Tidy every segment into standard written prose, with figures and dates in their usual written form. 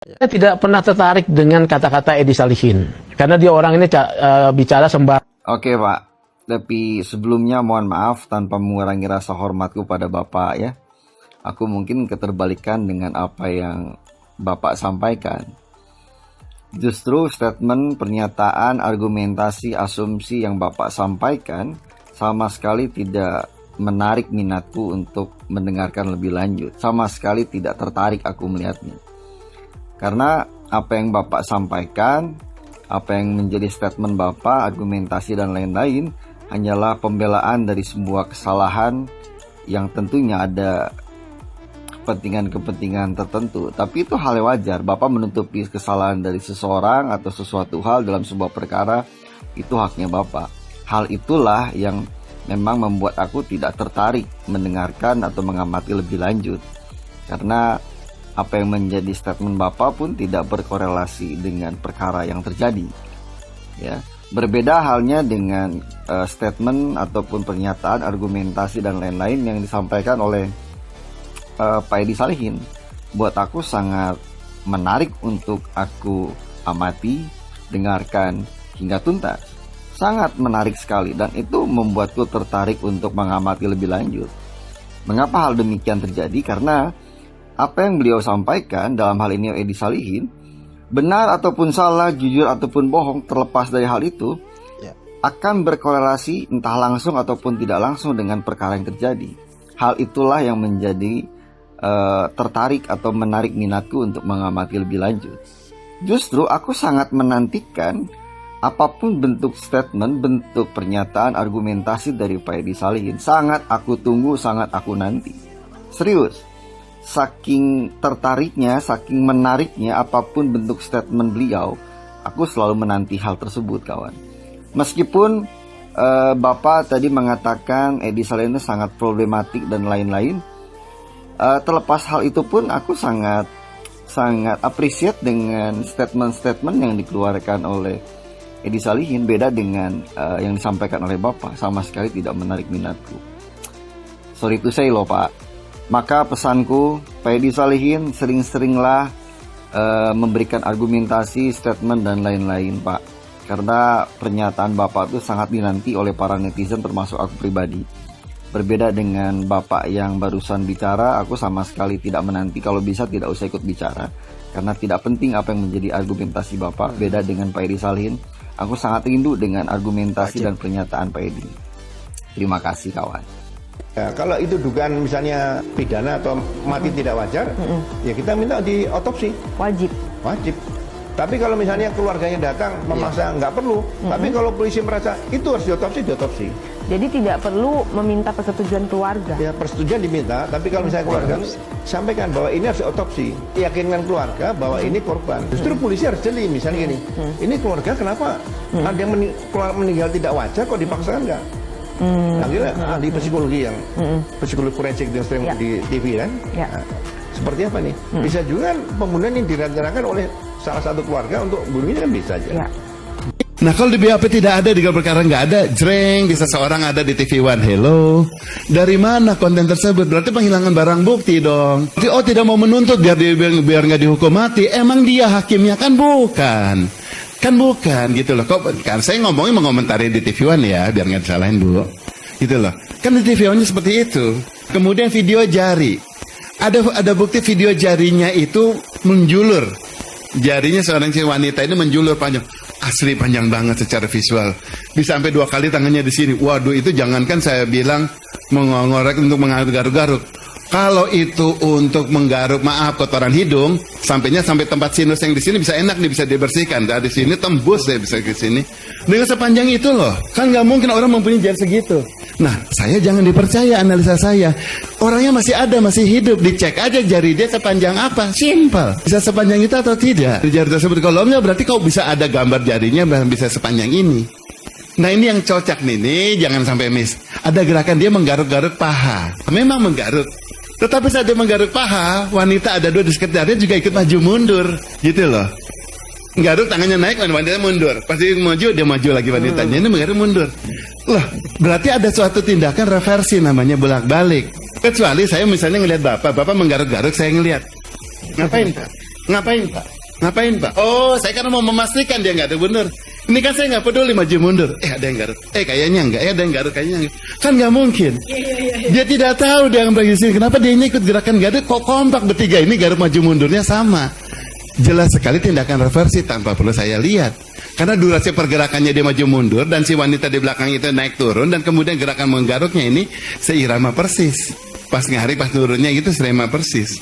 Saya tidak pernah tertarik dengan kata-kata Edi Salihin karena dia orang ini bicara sembar. Oke Pak, tapi sebelumnya mohon maaf tanpa mengurangi rasa hormatku pada Bapak ya. Aku mungkin keterbalikan dengan apa yang Bapak sampaikan. Justru statement, pernyataan, argumentasi, asumsi yang Bapak sampaikan sama sekali tidak menarik minatku untuk mendengarkan lebih lanjut. Sama sekali tidak tertarik aku melihatnya. Karena apa yang Bapak sampaikan, apa yang menjadi statement Bapak, argumentasi dan lain-lain hanyalah pembelaan dari sebuah kesalahan yang tentunya ada kepentingan-kepentingan tertentu. Tapi itu hal yang wajar. Bapak menutupi kesalahan dari seseorang atau sesuatu hal dalam sebuah perkara, itu haknya Bapak. Hal itulah yang memang membuat aku tidak tertarik mendengarkan atau mengamati lebih lanjut. Karena apa yang menjadi statement Bapak pun tidak berkorelasi dengan perkara yang terjadi. Ya, berbeda halnya dengan statement ataupun pernyataan, argumentasi dan lain-lain yang disampaikan oleh Pak Edi Salihin. Buat aku sangat menarik untuk aku amati, dengarkan hingga tuntas. Sangat menarik sekali dan itu membuatku tertarik untuk mengamati lebih lanjut. Mengapa hal demikian terjadi? Karena apa yang beliau sampaikan dalam hal ini Edi Salihin, benar ataupun salah, jujur ataupun bohong, terlepas dari hal itu, akan berkorelasi entah langsung ataupun tidak langsung dengan perkara yang terjadi. Hal itulah yang menjadi tertarik atau menarik minatku untuk mengamati lebih lanjut. Justru aku sangat menantikan apapun bentuk statement, bentuk pernyataan, argumentasi dari Pak Edi Salihin. Sangat aku tunggu, sangat aku nanti. Serius. Saking tertariknya, saking menariknya apapun bentuk statement beliau, aku selalu menanti hal tersebut kawan. Meskipun Bapak tadi mengatakan Edi Salihin sangat problematik dan lain-lain, terlepas hal itu pun aku sangat appreciate dengan statement-statement yang dikeluarkan oleh Edi Salihin. Beda dengan yang disampaikan oleh Bapak, sama sekali tidak menarik minatku. Sorry to say loh Pak. Maka pesanku, Pak Edi Salihin sering-seringlah memberikan argumentasi, statement dan lain-lain Pak. Karena pernyataan Bapak itu sangat dinanti oleh para netizen termasuk aku pribadi. Berbeda dengan Bapak yang barusan bicara, aku sama sekali tidak menanti, kalau bisa tidak usah ikut bicara. Karena tidak penting apa yang menjadi argumentasi Bapak. Beda dengan Pak Edi Salihin, aku sangat rindu dengan argumentasi dan pernyataan Pak Edi. Terima kasih kawan. Ya, kalau itu dugaan misalnya pidana atau mati tidak wajar, ya kita minta diotopsi. Wajib. Tapi kalau misalnya keluarganya datang memaksa nggak perlu, tapi kalau polisi merasa itu harus diotopsi. Jadi tidak perlu meminta persetujuan keluarga. Ya persetujuan diminta, tapi kalau misalnya keluarga sampaikan bahwa ini harus diotopsi, yakinkan keluarga bahwa ini korban. Justru polisi harus jeli, misalnya gini, ini keluarga kenapa ada yang meninggal tidak wajar kok dipaksakan nggak? Akhirnya ahli psikologi yang psikologi forensik yang sering di TV kan, seperti apa nih? Bisa juga pembunuhan yang direncanakan oleh salah satu keluarga untuk bunuhnya kan bisa aja. Nah kalau di BAP tidak ada, di gelar perkara nggak ada, jreng, di seseorang ada di TV One. Hello, dari mana konten tersebut? Berarti penghilangan barang bukti dong. Oh tidak mau menuntut biar nggak dihukum mati. Emang dia hakimnya kan bukan gitu loh. Kok kan saya ngomongin mengomentari di TV One ya, biar nggak disalahin Bu. Gitu loh. Kan di TV One seperti itu. Kemudian video jari. Ada bukti video jarinya itu menjulur. Jarinya seorang wanita ini menjulur panjang. Asli panjang banget secara visual. Bisa sampai 2 kali tangannya di sini. Waduh, itu jangankan saya bilang mengorek untuk menggaruk-garuk. Kalau itu untuk menggaruk, maaf, kotoran hidung, sampainya sampai tempat sinus yang di sini bisa enak nih, bisa dibersihkan. Dari sini tembus deh bisa ke sini. Dengan sepanjang itu loh, kan nggak mungkin orang mempunyai jari segitu. Nah, saya jangan dipercaya analisa saya. Orangnya masih ada, masih hidup, dicek aja jari dia sepanjang apa, simple. Bisa sepanjang itu atau tidak? Di jari tersebut kalau enggak berarti kau bisa ada gambar jarinya bisa sepanjang ini. Nah ini yang cocok nih, jangan sampai miss. Ada gerakan dia menggaruk-garuk paha. Memang menggaruk. Tetapi saat dia menggaruk paha, wanita ada 2 di sekitarnya juga ikut maju mundur, gitu loh. Garuk tangannya naik, wanita mundur. Pasti maju, dia maju lagi wanitanya. Ini menggaruk mundur. Loh, berarti ada suatu tindakan reversi namanya bolak-balik. Kecuali saya misalnya ngelihat bapak menggaruk-garuk, saya ngelihat. Ngapain Pak? Ngapain Pak? Oh, saya kan mau memastikan dia nggak ada bener. Ini kan saya nggak peduli maju mundur. Ada yang garut. Kayaknya enggak. Ada yang garut kayaknya enggak. Kan nggak mungkin. Dia tidak tahu dia akan bagi sini. Kenapa dia ikut gerakan garut? Kok kompak bertiga ini garut maju mundurnya sama. Jelas sekali tindakan reversi tanpa perlu saya lihat. Karena durasi pergerakannya dia maju mundur dan si wanita di belakang itu naik turun dan kemudian gerakan menggaruknya ini seirama persis. Pas ngari pas turunnya gitu seirama persis.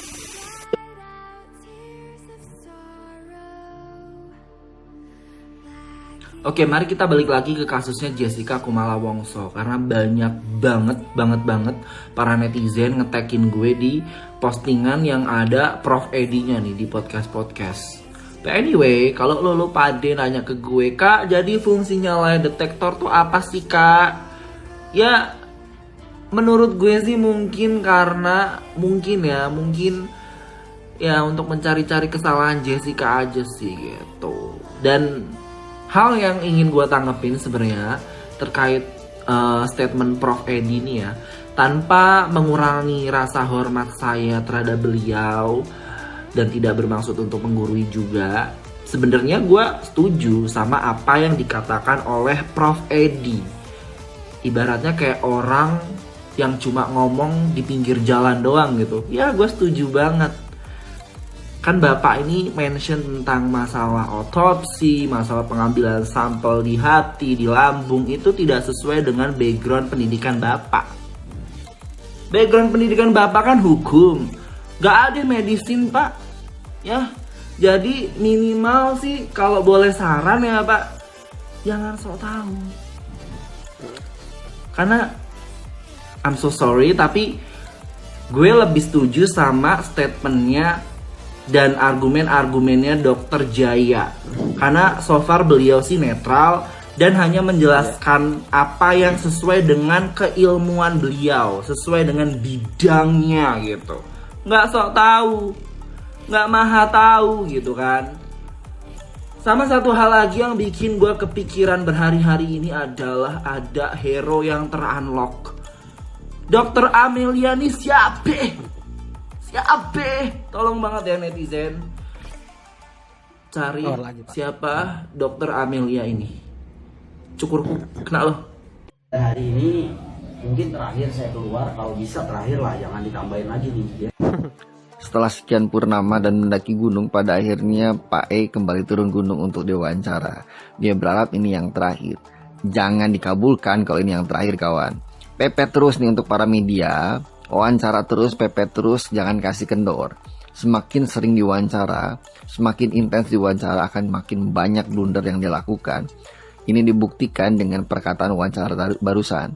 Oke, mari kita balik lagi ke kasusnya Jessica Kumala Wongso. Karena banyak banget para netizen ngetekin gue di postingan yang ada Prof Edi-nya nih di podcast-podcast. But anyway, kalau lo pade nanya ke gue, Kak, jadi fungsinya lie detector tuh apa sih, Kak? Ya, menurut gue sih mungkin karena mungkin ya untuk mencari-cari kesalahan Jessica aja sih gitu. Dan hal yang ingin gue tanggepin sebenarnya terkait statement Prof Edi ini ya, tanpa mengurangi rasa hormat saya terhadap beliau dan tidak bermaksud untuk menggurui juga. Sebenarnya gue setuju sama apa yang dikatakan oleh Prof Edi. Ibaratnya kayak orang yang cuma ngomong di pinggir jalan doang gitu. Ya gue setuju banget. Kan Bapak ini mention tentang masalah otopsi, masalah pengambilan sampel di hati, di lambung, itu tidak sesuai dengan background pendidikan Bapak. Background pendidikan Bapak kan hukum, gak ada medisin Pak. Ya, jadi minimal sih kalau boleh saran ya Pak, jangan sok tahu. Karena I'm so sorry, tapi gue lebih setuju sama statementnya dan argumen-argumennya Dr. Jaya. Karena so far beliau sih netral dan hanya menjelaskan apa yang sesuai dengan keilmuan beliau, sesuai dengan bidangnya gitu. Nggak sok tahu, nggak maha tahu gitu kan. Sama satu hal lagi yang bikin gue kepikiran berhari-hari ini adalah ada hero yang terunlock. Dr. Amelia nih siapa? Tolong banget ya netizen, cari siapa Dokter Amelia ini. Cukur kena loh. Hari ini mungkin terakhir saya keluar, kalau bisa terakhir lah, jangan ditambahin lagi nih ya. Setelah sekian purnama dan mendaki gunung, pada akhirnya Pak E kembali turun gunung untuk diwawancara. Dia berharap ini yang terakhir. Jangan dikabulkan kalau ini yang terakhir kawan. Pepet terus nih untuk para media. Wawancara terus, pepet terus, jangan kasih kendor. Semakin sering diwawancara, semakin intens diwawancara, akan makin banyak blunder yang dilakukan. Ini dibuktikan dengan perkataan wawancara barusan.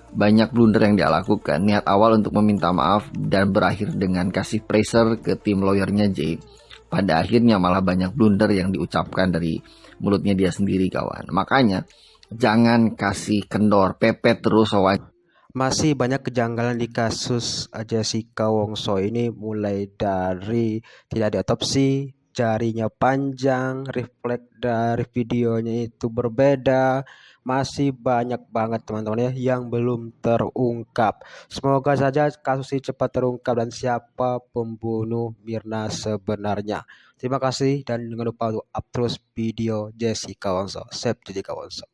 Banyak blunder yang dia lakukan. Niat awal untuk meminta maaf dan berakhir dengan kasih pressure ke tim lawyernya J. Pada akhirnya malah banyak blunder yang diucapkan dari mulutnya dia sendiri kawan. Makanya jangan kasih kendor, pepet terus wawancara. Masih banyak kejanggalan di kasus Jessica Wongso ini, mulai dari tidak diotopsi, jarinya panjang, refleks dari videonya itu berbeda. Masih banyak banget teman-teman ya yang belum terungkap. Semoga saja kasus ini cepat terungkap dan siapa pembunuh Mirna sebenarnya. Terima kasih dan jangan lupa untuk up terus video Jessica Wongso. Save Jessica Wongso.